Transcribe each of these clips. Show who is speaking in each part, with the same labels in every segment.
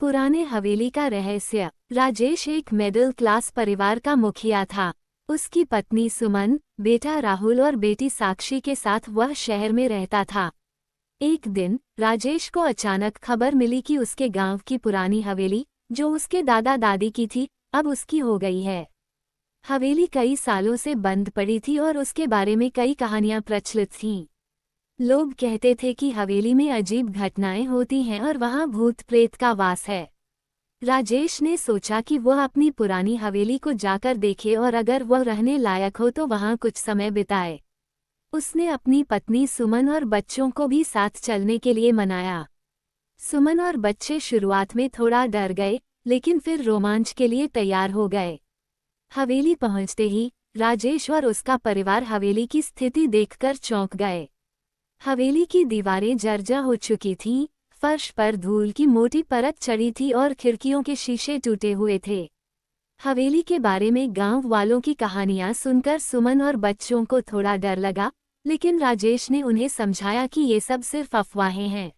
Speaker 1: पुराने हवेली का रहस्य। राजेश एक मिडिल क्लास परिवार का मुखिया था। उसकी पत्नी सुमन, बेटा राहुल और बेटी साक्षी के साथ वह शहर में रहता था। एक दिन राजेश को अचानक खबर मिली कि उसके गांव की पुरानी हवेली, जो उसके दादा दादी की थी, अब उसकी हो गई है। हवेली कई सालों से बंद पड़ी थी और उसके बारे में कई कहानियां प्रचलित थीं। लोग कहते थे कि हवेली में अजीब घटनाएं होती हैं और वहां भूत प्रेत का वास है। राजेश ने सोचा कि वह अपनी पुरानी हवेली को जाकर देखे और अगर वह रहने लायक हो तो वहां कुछ समय बिताए। उसने अपनी पत्नी सुमन और बच्चों को भी साथ चलने के लिए मनाया। सुमन और बच्चे शुरुआत में थोड़ा डर गए, लेकिन फिर रोमांच के लिए तैयार हो गए। हवेली पहुंचते ही राजेश और उसका परिवार हवेली की स्थिति देखकर चौंक गए। हवेली की दीवारें जर्जर हो चुकी थीं, फर्श पर धूल की मोटी परत चढ़ी थी और खिड़कियों के शीशे टूटे हुए थे। हवेली के बारे में गांव वालों की कहानियां सुनकर सुमन और बच्चों को थोड़ा डर लगा, लेकिन राजेश ने उन्हें समझाया कि ये सब सिर्फ अफवाहें हैं।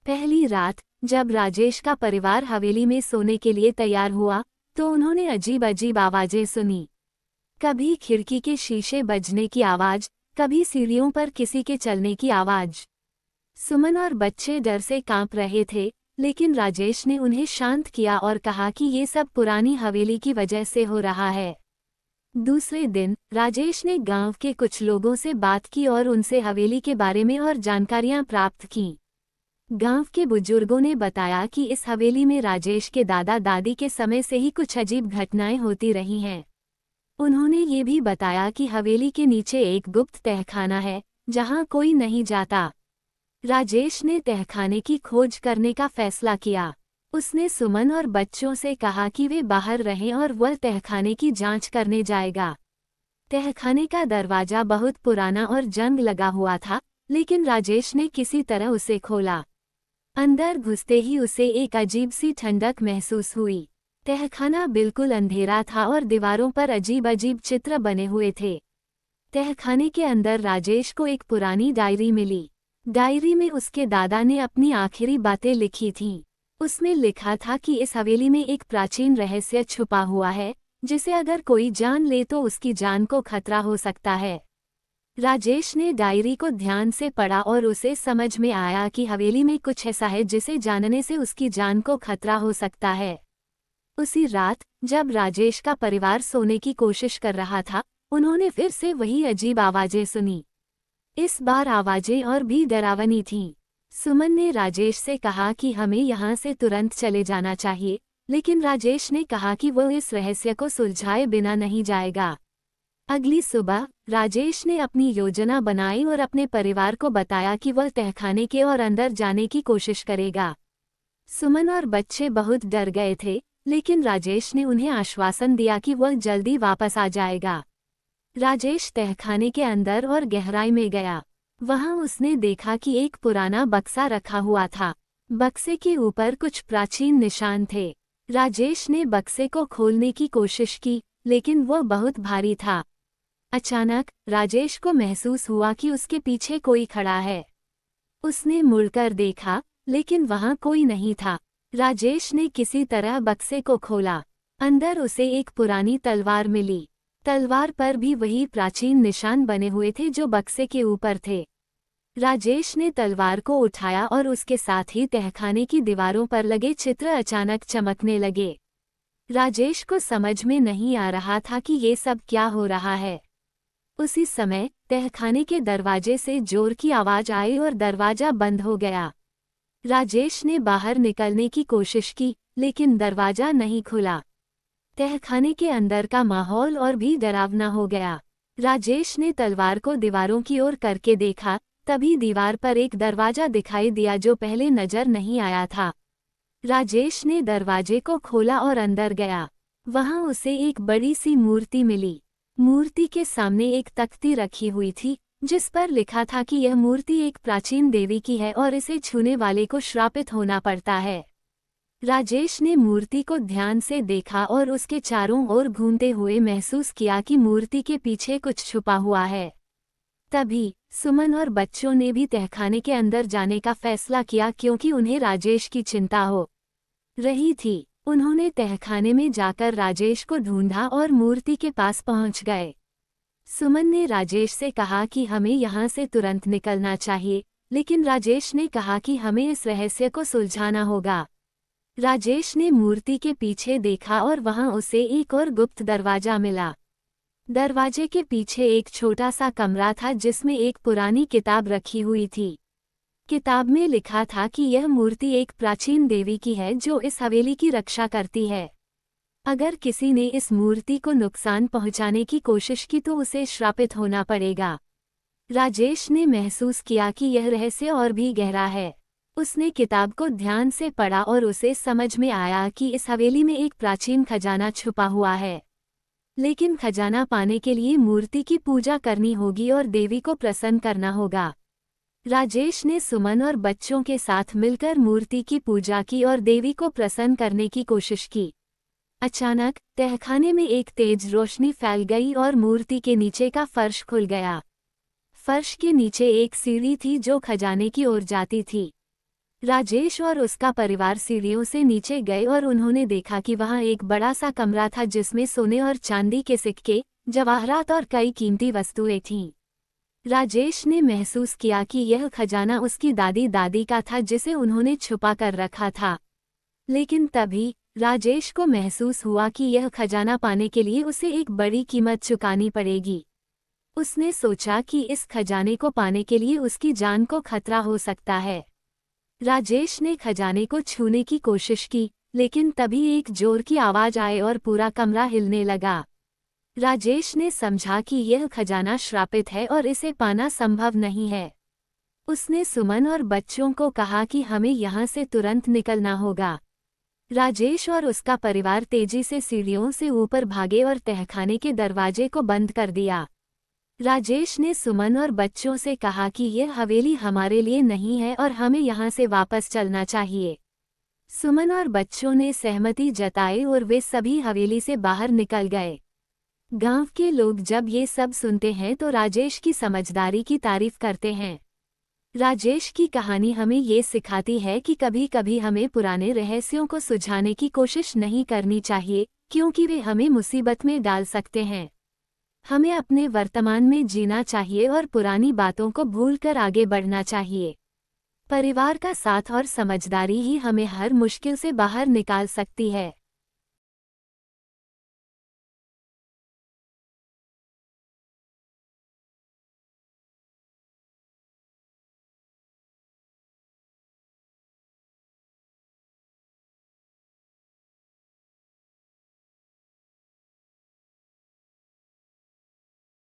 Speaker 1: पहली रात जब राजेश का परिवार हवेली में सोने के लिए तैयार हुआ, तो उन्होंने अजीब अजीब आवाजें सुनी। कभी खिड़की के शीशे बजने की आवाज, कभी सीढ़ियों पर किसी के चलने की आवाज। सुमन और बच्चे डर से कांप रहे थे, लेकिन राजेश ने उन्हें शांत किया और कहा कि ये सब पुरानी हवेली की वजह से हो रहा है। दूसरे दिन राजेश ने गांव के कुछ लोगों से बात की और उनसे हवेली के बारे में और जानकारियां प्राप्त कीं। गांव के बुजुर्गों ने बताया कि इस हवेली में राजेश के दादा दादी के समय से ही कुछ अजीब घटनाएं होती रही हैं। उन्होंने ये भी बताया कि हवेली के नीचे एक गुप्त तहखाना है, जहां कोई नहीं जाता। राजेश ने तहखाने की खोज करने का फैसला किया। उसने सुमन और बच्चों से कहा कि वे बाहर रहें और वह तहखाने की जांच करने जाएगा। तहखाने का दरवाजा बहुत पुराना और जंग लगा हुआ था, लेकिन राजेश ने किसी तरह उसे खोला। अंदर घुसते ही उसे एक अजीब सी ठंडक महसूस हुई। तहखाना बिल्कुल अंधेरा था और दीवारों पर अजीब अजीब चित्र बने हुए थे। तहखाने के अंदर राजेश को एक पुरानी डायरी मिली। डायरी में उसके दादा ने अपनी आखिरी बातें लिखी थीं। उसमें लिखा था कि इस हवेली में एक प्राचीन रहस्य छुपा हुआ है, जिसे अगर कोई जान ले तो उसकी जान को खतरा हो सकता है। राजेश ने डायरी को ध्यान से पढ़ा और उसे समझ में आया कि हवेली में कुछ ऐसा है जिसे जानने से उसकी जान को खतरा हो सकता है। उसी रात जब राजेश का परिवार सोने की कोशिश कर रहा था, उन्होंने फिर से वही अजीब आवाजें सुनी। इस बार आवाजें और भी डरावनी थीं। सुमन ने राजेश से कहा कि हमें यहाँ से तुरंत चले जाना चाहिए, लेकिन राजेश ने कहा कि वह इस रहस्य को सुलझाए बिना नहीं जाएगा। अगली सुबह राजेश ने अपनी योजना बनाई और अपने परिवार को बताया कि वह तहखाने के और अंदर जाने की कोशिश करेगा। सुमन और बच्चे बहुत डर गए थे, लेकिन राजेश ने उन्हें आश्वासन दिया कि वह जल्दी वापस आ जाएगा। राजेश तहखाने के अंदर और गहराई में गया। वहां उसने देखा कि एक पुराना बक्सा रखा हुआ था। बक्से के ऊपर कुछ प्राचीन निशान थे। राजेश ने बक्से को खोलने की कोशिश की, लेकिन वह बहुत भारी था। अचानक राजेश को महसूस हुआ कि उसके पीछे कोई खड़ा है। उसने मुड़कर देखा, लेकिन वहां कोई नहीं था। राजेश ने किसी तरह बक्से को खोला। अंदर उसे एक पुरानी तलवार मिली। तलवार पर भी वही प्राचीन निशान बने हुए थे जो बक्से के ऊपर थे। राजेश ने तलवार को उठाया और उसके साथ ही तहखाने की दीवारों पर लगे चित्र अचानक चमकने लगे। राजेश को समझ में नहीं आ रहा था कि ये सब क्या हो रहा है। उसी समय तहखाने के दरवाजे से जोर की आवाज आई और दरवाजा बंद हो गया। राजेश ने बाहर निकलने की कोशिश की, लेकिन दरवाजा नहीं खुला। तहखाने के अंदर का माहौल और भी डरावना हो गया। राजेश ने तलवार को दीवारों की ओर करके देखा, तभी दीवार पर एक दरवाजा दिखाई दिया जो पहले नजर नहीं आया था। राजेश ने दरवाजे को खोला और अंदर गया। वहां उसे एक बड़ी सी मूर्ति मिली। मूर्ति के सामने एक तख्ती रखी हुई थी, जिस पर लिखा था कि यह मूर्ति एक प्राचीन देवी की है और इसे छूने वाले को श्रापित होना पड़ता है। राजेश ने मूर्ति को ध्यान से देखा और उसके चारों ओर घूमते हुए महसूस किया कि मूर्ति के पीछे कुछ छुपा हुआ है। तभी सुमन और बच्चों ने भी तहखाने के अंदर जाने का फैसला किया, क्योंकि उन्हें राजेश की चिंता हो। रही थी। उन्होंने तहखाने में जाकर राजेश को ढूंढा और मूर्ति के पास पहुंच गए। सुमन ने राजेश से कहा कि हमें यहाँ से तुरंत निकलना चाहिए, लेकिन राजेश ने कहा कि हमें इस रहस्य को सुलझाना होगा। राजेश ने मूर्ति के पीछे देखा और वहां उसे एक और गुप्त दरवाजा मिला। दरवाजे के पीछे एक छोटा सा कमरा था जिसमें एक पुरानी किताब रखी हुई थी। किताब में लिखा था कि यह मूर्ति एक प्राचीन देवी की है जो इस हवेली की रक्षा करती है। अगर किसी ने इस मूर्ति को नुकसान पहुंचाने की कोशिश की तो उसे श्रापित होना पड़ेगा। राजेश ने महसूस किया कि यह रहस्य और भी गहरा है। उसने किताब को ध्यान से पढ़ा और उसे समझ में आया कि इस हवेली में एक प्राचीन खजाना छुपा हुआ है। लेकिन खजाना पाने के लिए मूर्ति की पूजा करनी होगी और देवी को प्रसन्न करना होगा। राजेश ने सुमन और बच्चों के साथ मिलकर मूर्ति की पूजा की और देवी को प्रसन्न करने की कोशिश की। अचानक तहखाने में एक तेज रोशनी फैल गई और मूर्ति के नीचे का फर्श खुल गया। फर्श के नीचे एक सीढ़ी थी जो खजाने की ओर जाती थी। राजेश और उसका परिवार सीढ़ियों से नीचे गए और उन्होंने देखा कि वहां एक बड़ा सा कमरा था जिसमें सोने और चांदी के सिक्के, जवाहरात और कई कीमती वस्तुएं थीं। राजेश ने महसूस किया कि यह खजाना उसकी दादी दादी का था जिसे उन्होंने छुपा कर रखा था। लेकिन तभी राजेश को महसूस हुआ कि यह खजाना पाने के लिए उसे एक बड़ी कीमत चुकानी पड़ेगी। उसने सोचा कि इस खजाने को पाने के लिए उसकी जान को खतरा हो सकता है। राजेश ने खजाने को छूने की कोशिश की, लेकिन तभी एक जोर की आवाज आई और पूरा कमरा हिलने लगा। राजेश ने समझा कि यह खजाना श्रापित है और इसे पाना संभव नहीं है। उसने सुमन और बच्चों को कहा कि हमें यहाँ से तुरंत निकलना होगा। राजेश और उसका परिवार तेजी से सीढ़ियों से ऊपर भागे और तहखाने के दरवाजे को बंद कर दिया। राजेश ने सुमन और बच्चों से कहा कि यह हवेली हमारे लिए नहीं है और हमें यहाँ से वापस चलना चाहिए। सुमन और बच्चों ने सहमति जताई और वे सभी हवेली से बाहर निकल गए। गांव के लोग जब ये सब सुनते हैं तो राजेश की समझदारी की तारीफ करते हैं। राजेश की कहानी हमें ये सिखाती है कि कभी कभी हमें पुराने रहस्यों को सुलझाने की कोशिश नहीं करनी चाहिए, क्योंकि वे हमें मुसीबत में डाल सकते हैं। हमें अपने वर्तमान में जीना चाहिए और पुरानी बातों को भूलकर आगे बढ़ना चाहिए। परिवार का साथ और समझदारी ही हमें हर मुश्किल से बाहर निकाल सकती है।